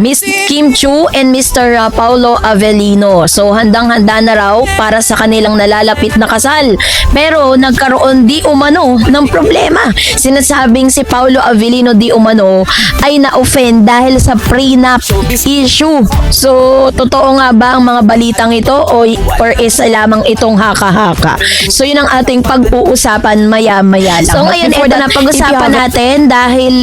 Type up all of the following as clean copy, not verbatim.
Miss Kim Chu and Mr. Paulo Avellino. So handang-handa na raw para sa kanilang nalalapit na kasal. Pero nagkaroon di umano ng problema. Sinasabing si Paulo Avellino di umano ay na-offend dahil sa prenup issue. So totoo nga ba ang mga balitang ito or isa lamang itong haka-haka? So yun ang ating pag-uusapan maya-maya lang. So ngayon ito na pag-usapan natin dahil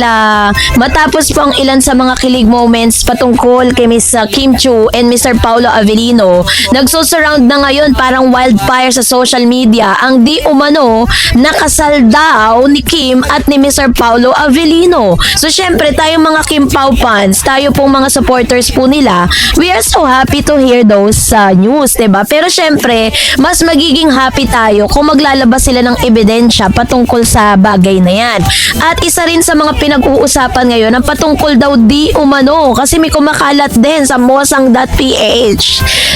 matapos po ang ilan sa mga kilig moments patungkol kay Miss Kim Chu and Mr. Paulo Avellino, nagsusurround na ngayon parang wildfire sa social media ang di umano nakasal daw ni Kim at ni Mr. Paulo Avellino. So syempre tayong mga Kim Pao fans, tayo pong mga supporters po nila, we are so happy to hear those news, diba? Pero syempre, mas magiging happy tayo kung maglalabas sila ng ebidensya patungkol sa bagay na yan. At isa rin sa mga pinag-uusapan ngayon ang patungkol daw di umano kasi may kumakalat din sa mosang.ph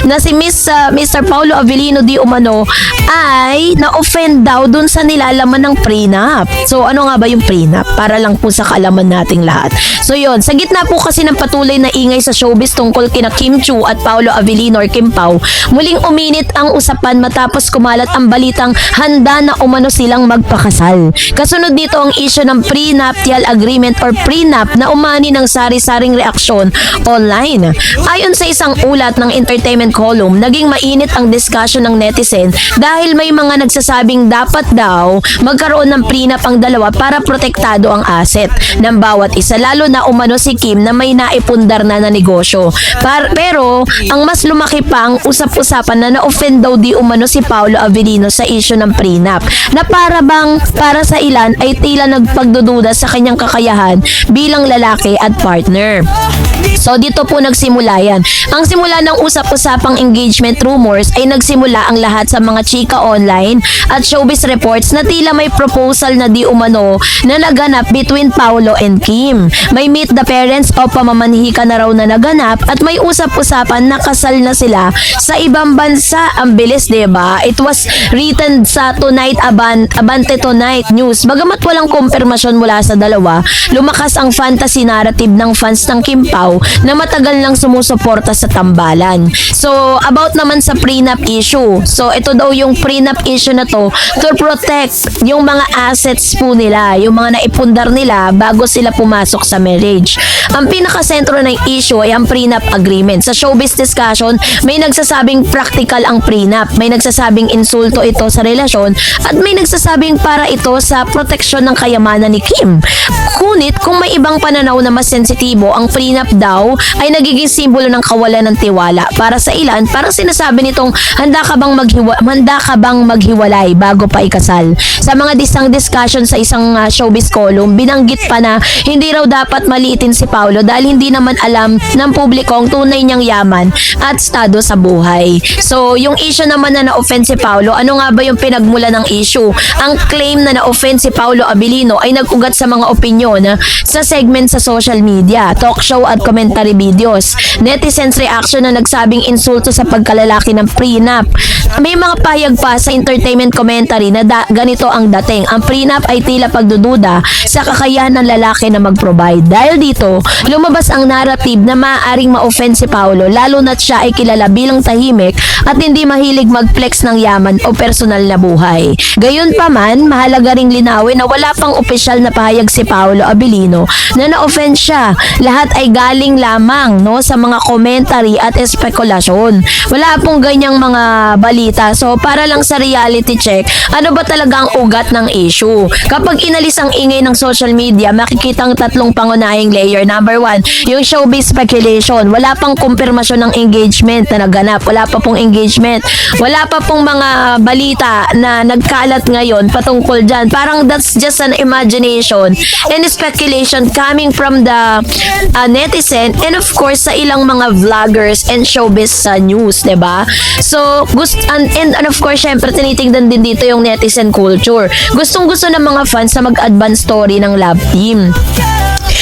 na si Mr. Paulo Avellino di umano ay na-offend daw dun sa nilalaman ng prenup. So ano nga ba yung prenup? Para lang po sa kaalaman nating lahat. So yun, sa gitna po kasi ng patuloy na ingay sa showbiz tungkol kina Kim Chu at Paulo Avellino or Kim Pao, muling uminit ang usapan matapos kumalat ang balitang handa na umano silang magpakasal. Kasunod dito ang issue ng prenuptial agreement or prenup na umani ng sari-saring reaksyon online. Ayon sa isang ulat ng entertainment column, naging mainit ang discussion ng netizen dahil may mga nagsasabing dapat daw magkaroon ng prenup ang dalawa para protektado ang asset ng bawat isa, lalo na umano si Kim na may naipundar na negosyo. Pero ang mas lumaki pa ang usap-usapan na na-offend daw di umano si Paulo Avellino sa issue ng prenup na para sa ilan ay tila nagpagdududa sa kanyang kakayahan bilang lalaki at partner. So dito po nagsimula yan. Ang simula ng usap-usapang engagement rumors ay nagsimula ang lahat sa mga chika online at showbiz reports na tila may proposal na di umano na naganap between Paulo and Kim. May meet the parents o pamamanhika na raw na naganap at may usap-usapan na kasal na sila sa ibang bansa. Ang bilis, diba? It was written sa Tonight Abante Tonight News. Bagamat walang kumpirmasyon mula sa dalawa, lumakas ang fantasy narrative ng fans ng Kim Pao na matagal nang sumusuporta sa tambalan. So, about naman sa prenup issue. So, ito daw yung prenup issue na to protect yung mga assets po nila, yung mga naipundar nila bago sila pumasok sa marriage. Ang pinakasentro ng issue ay ang prenup agreement. Sa showbiz discussion, may nagsasabing practical ang prenup, may nagsasabing insulto ito sa relasyon, at may nagsasabing para ito sa proteksyon ng kayamanan ni Kim. Ngunit kung may ibang pananaw na mas sensitibo, ang prenup daw ay nagiging simbolo ng kawalan ng tiwala. Para sa ilan, parang sinasabi nitong handa ka bang maghiwalay bago pa ikasal. Sa mga discussion sa isang showbiz column, binanggit pa na hindi raw dapat maliitin si Paulo dahil hindi naman alam ng publiko ang tunay niyang yaman at estado sa buhay. So, yung issue naman na na-offend si Paulo, ano nga ba yung pinagmula ng issue? Ang claim na na-offend si Paulo Avellino ay nag-ugat sa mga opinyon sa segment sa social media, talk show at commentary videos. Netizens reaction na nagsabing insulto sa pagkalalaki ng prenup. May mga payag pa sa entertainment commentary na ganito ang dating. Ang prenup ay tila pagdududa sa kakayahan ng lalaki na mag-provide. Dahil dito, lumabas ang narrative na maaaring ma-offend si Paulo lalo na't siya ay kilala bilang tahimik at hindi mahilig mag-flex ng yaman o personal na buhay. Gayunpaman, mahalaga ring linawin na wala pang opisyal na pahayag si Paulo Avellino na na-offend siya. Lahat ay galing lamang sa mga commentary at espekulasyon. Wala pong ganyang mga balita. So, para lang sa reality check, ano ba talaga ang ugat ng issue? Kapag inalis ang ingay ng social media, makikitang tatlong pangunahing layer. Number 1, yung showbiz speculation. Wala pang kumpirmasyon ng engagement na naganap. Wala pa pong engagement. Wala pa pong mga balita na nagkalat ngayon patungkol dyan. Parang that's just an imagination and speculation coming from the netizen and of course sa ilang mga vloggers and showbiz news, diba? So, and of course, syempre, tinitingnan din dito yung netizen culture. Gustong-gusto ng mga fans na mag-advance story ng love team.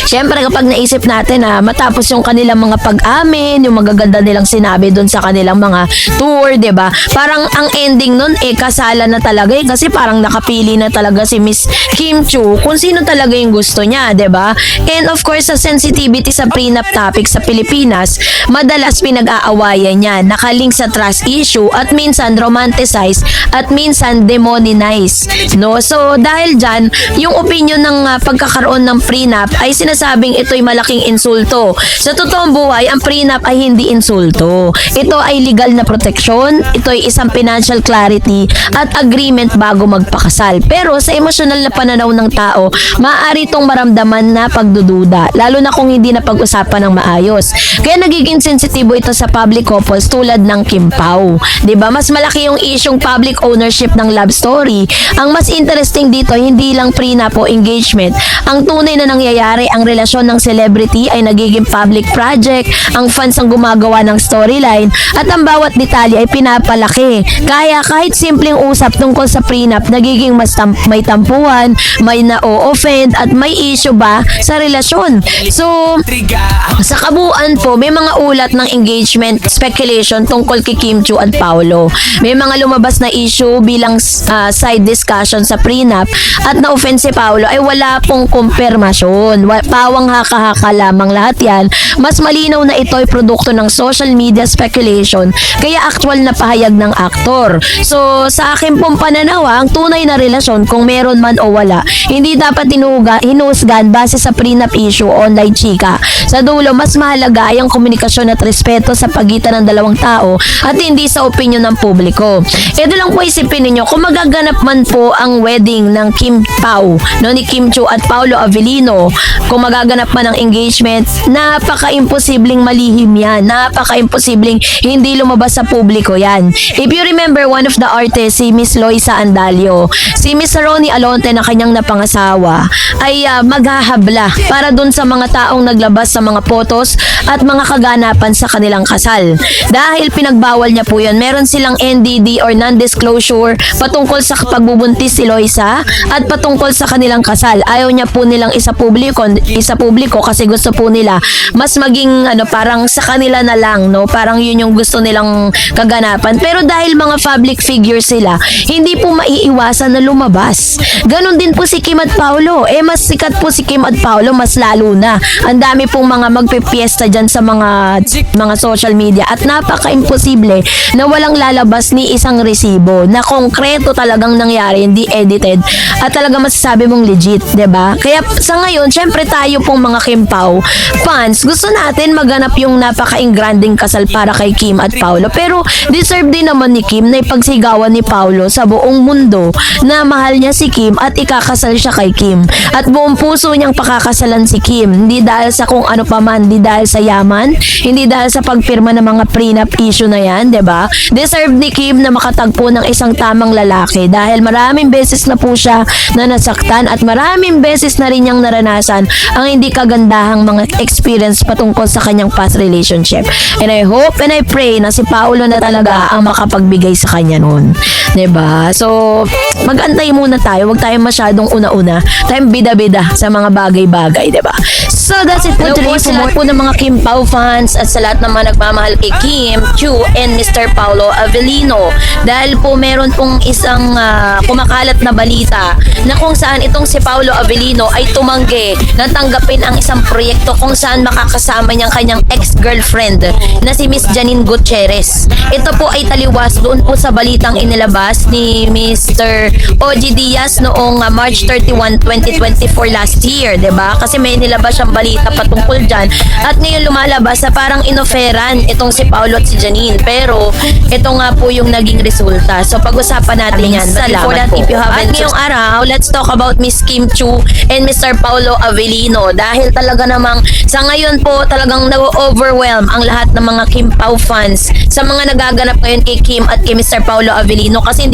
Siyempre, kapag maisip natin na matapos yung kanilang mga pag-amin, yung magaganda nilang sinabi doon sa kanilang mga tour, 'di ba? Parang ang ending nun kasalan na talaga kasi parang nakapili na talaga si Miss Kim Chiu kung sino talaga yung gusto niya, 'di ba? And of course, sa sensitivity sa prenup topic sa Pilipinas, madalas pinag-aawayan niya, nakalink sa trust issue at minsan romanticize at minsan demonize, no? So dahil dyan, yung opinion ng pagkakaroon ng prenup ay sinasabing ito'y malaking insulto. Sa totoong buhay, ang prenup ay hindi insulto. Ito ay legal na proteksyon, ito ay isang financial clarity at agreement bago magpakasal. Pero sa emosyonal na pananaw ng tao, maaari itong maramdaman na pagdududa, lalo na kung hindi na pag-usapan ng maayos. Kaya nagiging sensitibo ito sa public couples tulad ng Kim Pao. 'Di ba? Mas malaki yung isyung public ownership ng love story. Ang mas interesting dito, hindi lang prenup o engagement. Ang tunay na nangyayari, ang relasyon ng celebrity ay nagiging public project, ang fans ang gumagawa ng storyline, at ang bawat detalye ay pinapalaki. Kaya kahit simpleng usap tungkol sa prenup, nagiging mas may tampuhan, may na-o-offend, at may issue ba sa relasyon. So, sa kabuuan po, may mga ulat ng engagement speculation tungkol kay Kim Chiu at Paolo. May mga lumabas na issue bilang side discussion sa prenup at na-offend si Paolo ay wala pong kumpirmasyon. Pawang haka-haka lamang lahat yan. Mas malinaw na ito ay produkto ng social media speculation kaya actual na pahayag ng aktor. So, sa akin pong pananaw, ang tunay na relasyon kung meron man o wala, hindi dapat hinusgan base sa prenup issue o online chika. Sa dulo, mas mahalaga ay ang komunikasyon at respeto sa pagitan ng dalawang tao at hindi sa opinion ng publiko. Ito lang po isipin ninyo, kung magaganap man po ang wedding ng Kim Pao, no, ni Kim Chiu at Paolo Avellino, kung magaganap man ang engagement, napaka-imposibleng malihim yan. Napaka-imposibleng hindi lumabas sa publiko yan. If you remember, one of the artists, si Miss Loisa Andalio, si Miss Ronnie Alonte na kanyang napangasawa, ay maghahabla para dun sa mga taong naglabas sa mga photos at mga kaganapan sa kanilang kasal. Dahil pinagbawal niya po yun, meron silang NDD or non-disclosure patungkol sa pagbubuntis si Loisa at patungkol sa kanilang kasal. Ayaw niya po nilang isa publiko kasi gusto po nila mas maging parang sa kanila na lang, no? Parang yun yung gusto nilang kaganapan. Pero dahil mga public figures sila, hindi po maiiwasan na lumabas. Ganon din po si Kim at Paolo. Mas sikat po si Kim at Paolo, mas lalo na. Ang dami pong mga magpipiesta dyan sa mga social media at napaka-imposible na walang lalabas ni isang resibo na konkreto talagang nangyari, hindi edited at talaga masasabi mong legit, 'di ba? Kaya sa ngayon, syempre tayo pong mga Kim Pao fans, gusto natin maganap yung napaka-ingranding kasal para kay Kim at Paolo. Pero deserve din naman ni Kim na ipagsigawan ni Paolo sa buong mundo na mahal niya si Kim at ikakasal siya kay Kim. At buong puso niyang pakakasalan si Kim. Hindi dahil sa kung ano pa man, hindi dahil sa yaman, hindi dahil sa pagpirma ng mga prenup issue na yan, 'di ba? Deserve ni Kim na makatagpo ng isang tamang lalaki dahil maraming beses na po siya na nasaktan at maraming beses na rin niyang naranasan ang hindi kagandahang mga experience patungkol sa kanyang past relationship. And I hope and I pray na si Paolo na talaga ang makapagbigay sa kanya noon. 'Di ba? So, mag-antay muna tayo. Huwag tayong masyadong una-una. Tayong bida-bida sa mga bagay-bagay, 'di ba? So, that's it for today. Sa lahat po ng mga Kim Pao fans at sa lahat ng mga nagmamahal kay Kim Chiu and Mr. Paolo Avellino. Dahil po meron pong isang kumakalat na balita na kung saan itong si Paolo Avellino ay tumanggi na tanggapin ang isang proyekto kung saan makakasama niyang kanyang ex-girlfriend na si Miss Janine Gutierrez. Ito po ay taliwas doon po sa balitang inilabas ni Mr. OG Diaz noong March 31, 2024 last year, 'di ba? Kasi may inilabas siyang balita patungkol dyan at ngayon lumalabas na parang inoferan itong si Paolo at si Janine, pero ito nga po yung naging resulta. So pag-usapan natin yan. Salamat po. If you haven't, at ngayong araw, let's talk about Miss Kim Chiu and Mr. Paolo Avellino dahil talaga namang sa ngayon po talagang nag-overwhelm ang lahat ng mga Kim Pao fans sa mga nagaganap ngayon kay Kim at kay Mr. Paolo Avellino kasi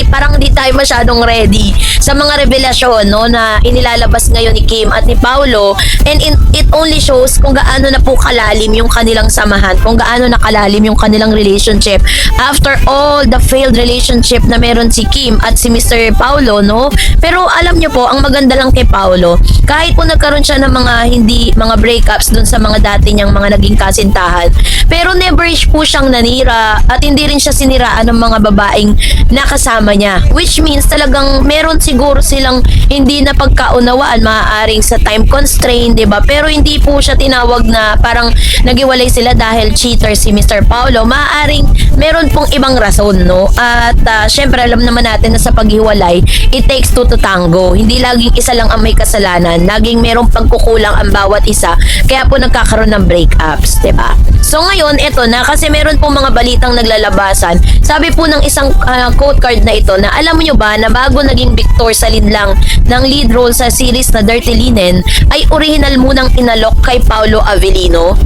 parang hindi tayo masyadong ready sa mga revelasyon, no, na inilalabas ngayon ni Kim at ni Paolo. And it only shows kung gaano na po kalalim yung kanilang samahan, kung gaano nakalalim yung kanilang relationship after all the failed relationship na meron si Kim at si Mr. Paulo, no? Pero alam nyo po, ang maganda lang kay Paulo, kahit po nagkaroon siya ng mga breakups dun sa mga dati niyang mga naging kasintahan, pero never po siyang nanira at hindi rin siya siniraan ng mga babaeng nakasama niya, which means talagang meron siguro silang hindi na pagkaunawaan, maaaring sa time constraint, diba? Pero hindi po siya tinawag na parang nagiwalay sila dahil cheater si Mr. Paulo. Maaaring meron pong ibang rason, no? At syempre alam naman natin na sa paghiwalay, it takes two to tango. Hindi laging isa lang ang may kasalanan, laging merong pagkukulang ang bawat isa, kaya po nagkakaroon ng breakups, diba? So ngayon, eto na, kasi meron pong mga balitang naglalabasan. Sabi po ng isang quote card na ito na alam nyo ba na bago naging Victor sa linlang ng lead role sa series na Dirty Linen, ay original munang inalok kay Paulo Avellino.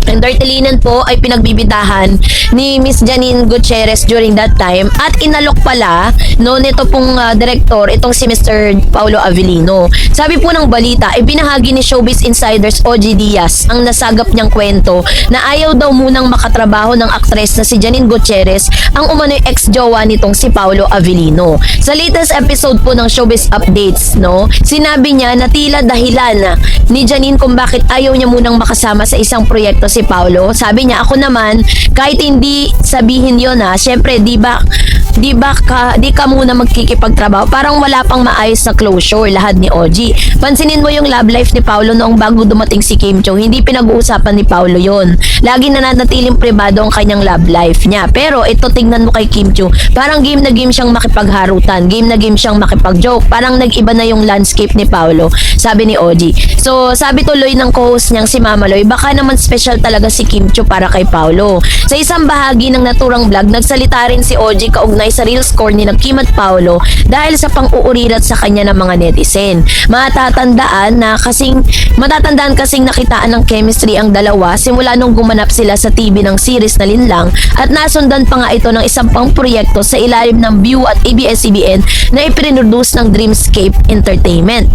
Ang Dirty Linen po ay pinagbibidahan ni Miss Janine Gutierrez during that time, at inalok pala no nito pong director itong si Mr. Paulo Avellino. Sabi po ng balita ay binahagi ni Showbiz Insiders OG Diaz ang nasagap niyang kwento na ayaw daw munang makatrabaho ng aktres na si Janine Gutierrez ang umano'y ex-jowa nitong si Paulo Avellino. Sa latest episode po ng Showbiz Updates, no, sinabi niya na tila dahilan ni Janine kung bakit ayaw niya munang makasama sa isang proyekto si Paulo. Sabi niya, ako naman, kahit hindi sabihin yon syempre, di ka muna magkikipagtrabaho. Parang wala pang maayos na closure lahat ni OG. Pansinin mo yung love life ni Paulo noong bago dumating si Kim Chiu. Hindi pinag-uusapan ni Paulo yon. Lagi nananatiling pribado ang kanyang love life niya. Pero ito, tingnan mo kay Kim Chiu. Parang game na game siyang makipagharutan. Game na game siyang makipag-joke. Parang nag-iba na yung landscape ni Paulo. Sabi ni OG. So, sabi tuloy ng co-host niyang si Mama Loy, baka naman special talaga si Kim Chiu para kay Paulo. Sa isang bahagi ng naturang vlog, nagsalita rin si OG kaugnay sa real score ni Kim at Paulo dahil sa pang-uurirat sa kanya ng mga netizen. Matatandaan kasing nakitaan ng chemistry ang dalawa simula nung gumanap sila sa TV ng series na Linlang, at nasundan pa nga ito ng isang pang proyekto sa ilalim ng View at ABS-CBN na ipinroduce ng Dreamscape Entertainment.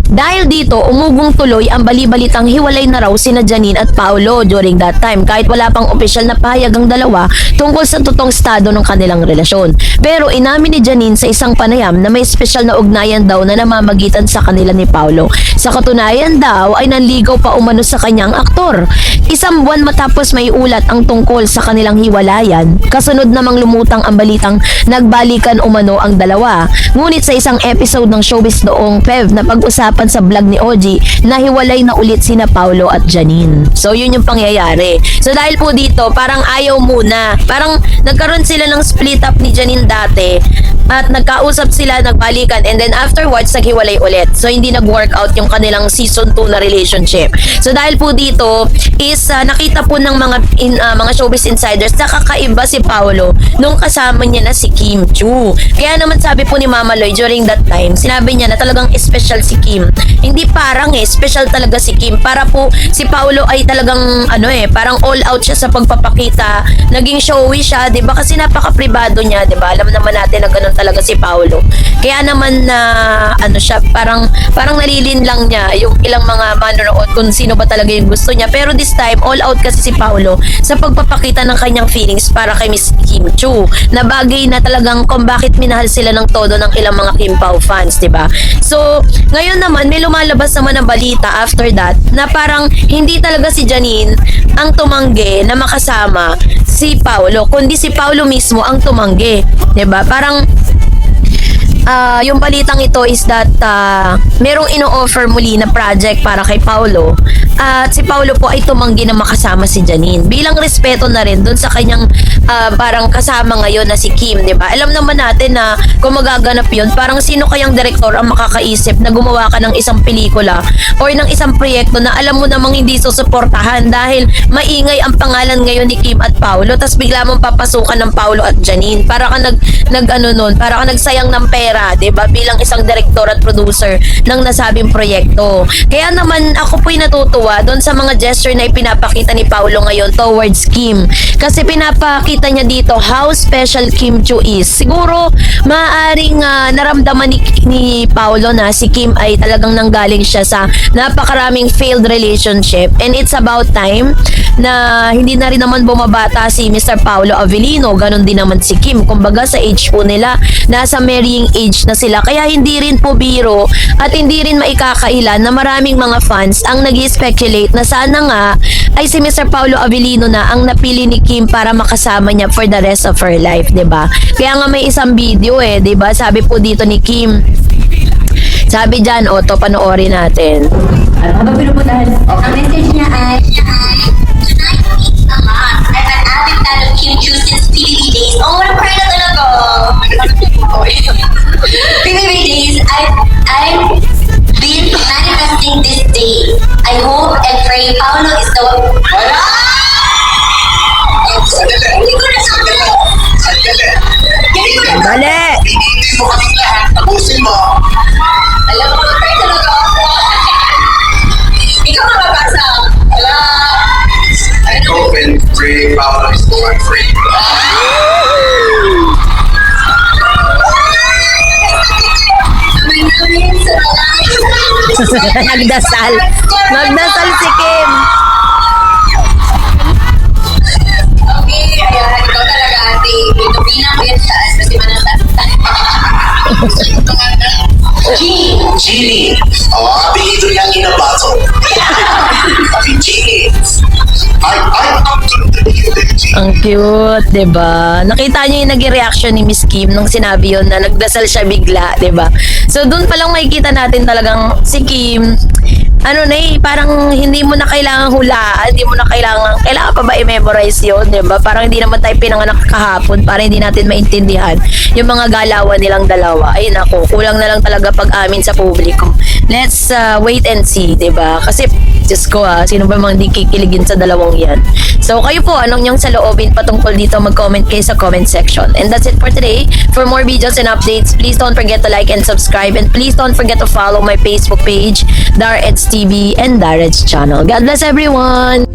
Dahil dito, umugong tuloy ang balibalitang hiwalay na raw sina Janine at Paulo during that time, kahit wala pang opisyal na pahayag ang dalawa tungkol sa totoong estado ng kanilang relasyon. Pero inamin ni Janine sa isang panayam na may espesyal na ugnayan daw na namamagitan sa kanila ni Paulo. Sa katunayan daw ay nanligaw pa umano sa kanyang aktor. Isang buwan matapos may ulat ang tungkol sa kanilang hiwalayan, kasunod namang lumutang ang balitang nagbalikan umano ang dalawa. Ngunit sa isang episode ng Showbiz noong Feb na pag-usapan sa vlog ni OG, nahiwalay na ulit sina Paulo at Janine. So yun yung pangyayari. So dahil po dito, parang ayaw muna. Parang nagkaroon sila ng split up ni Janine dati at nagkausap sila, nagbalikan, and then afterwards naghiwalay ulit. So hindi nag-work out yung kanilang season 2 na relationship. So dahil po dito is nakita po ng mga Showbiz Insiders na kakaiba si Paulo nung kasama niya na si Kim Chiu. Kaya naman sabi po ni Mama Loy during that time, sinabi niya na talagang special si Kim. Hindi parang special talaga si Kim. Para po si Paulo ay talagang parang all out siya sa pagpapakita. Naging showy siya, 'di ba? Kasi napaka-pribado niya, 'di ba? Alam naman natin na ganun talaga si Paulo. Kaya naman na siya, parang nalilin lang niya yung ilang mga manonood kung sino ba talaga yung gusto niya. Pero this time, all out kasi si Paulo sa pagpapakita ng kanyang feelings para kay Miss Kim Chiu. Na bagay na talagang kung bakit minahal sila ng todo ng ilang mga Kim Pao fans, 'di ba? So, ngayon naman may lumalabas naman na balita after that na parang hindi talaga si Janine ang tumanggi na makasama si Paulo, kundi si Paulo mismo ang tumanggi, 'di ba? Parang yung balitang ito is that merong ino-offer muli na project para kay Paulo, at si Paulo po ay tumanggi na makasama si Janine bilang respeto na rin dun sa kanyang parang kasama ngayon na si Kim, di ba? Alam naman natin na kung magaganap yun, parang sino kayang direktor ang makakaisip na gumawa ka ng isang pelikula or ng isang proyekto na alam mo namang hindi susuportahan dahil maingay ang pangalan ngayon ni Kim at Paulo, tas bigla mong papasukan ng Paulo at Janine. Para ka para ka nagsayang ng pera karera, 'di ba? Bilang isang direktor at producer ng nasabing proyekto. Kaya naman ako po'y natutuwa doon sa mga gesture na ipinapakita ni Paulo ngayon towards Kim. Kasi pinapakita niya dito how special Kim Chiu is. Siguro maaaring naramdaman ni Paulo na si Kim ay talagang nanggaling siya sa napakaraming failed relationship, and it's about time na hindi na rin naman bumabata si Mr. Paulo Avellino. Ganon din naman si Kim. Kumbaga sa age po nila, nasa marrying age na sila. Kaya hindi rin po biro at hindi rin maikakailan na maraming mga fans ang nag-speculate na sana nga ay si Mr. Paulo Avellino na ang napili ni Kim para makasama niya for the rest of her life, 'di ba? Kaya nga may isang video 'di ba? Sabi po dito ni Kim, sabi dyan, to panoorin natin. Habang pinupuntahan, ang message niya ay, I'm an avid fan of Kim Chiu since PBB days. Oh, na-pray na talaga. PBB days, I've been manifesting this day. I hope and pray Paulo is the one. Wala! Hindi ko na sabi. Hindi ko na sabi. Mali! Hindi mo kasi lahat. Tapusin mo. Alam mo, na-pray talaga ako. Ikaw makabasa. Wala. I hope and pray Paulo is the one free. Nagdasal. Nagdasal si Kim. Okay, ayan, ikaw talaga ate. Ito pinang sa kasi manasal. Genie. Apelido niyang inabato. Sabi, Genie. I'm up to the Genie. Ang cute, 'di ba? Nakita niyo yung naging reaction ni Miss Kim nung sinabi yon na nagdasal siya bigla, 'di ba? So doon pa lang makikita natin talagang si Kim, parang hindi mo na kailangan hulaan, hindi mo na kailangan pa ba i-memorize yun, 'di ba? Parang hindi naman tayo pinanganak kahapon para hindi natin maintindihan yung mga galawan nilang dalawa. Ay nako, kulang na lang talaga pag-amin sa publiko. Let's wait and see, 'di ba? Kasi Diyos ko sino ba mang di kikiligin sa dalawang yan? So kayo po, anong niyong saloobin patungkol dito? Mag-comment kayo sa comment section. And that's it for today. For more videos and updates, please don't forget to like and subscribe, and please don't forget to follow my Facebook page, Dareds TV and Dareds channel. God bless everyone!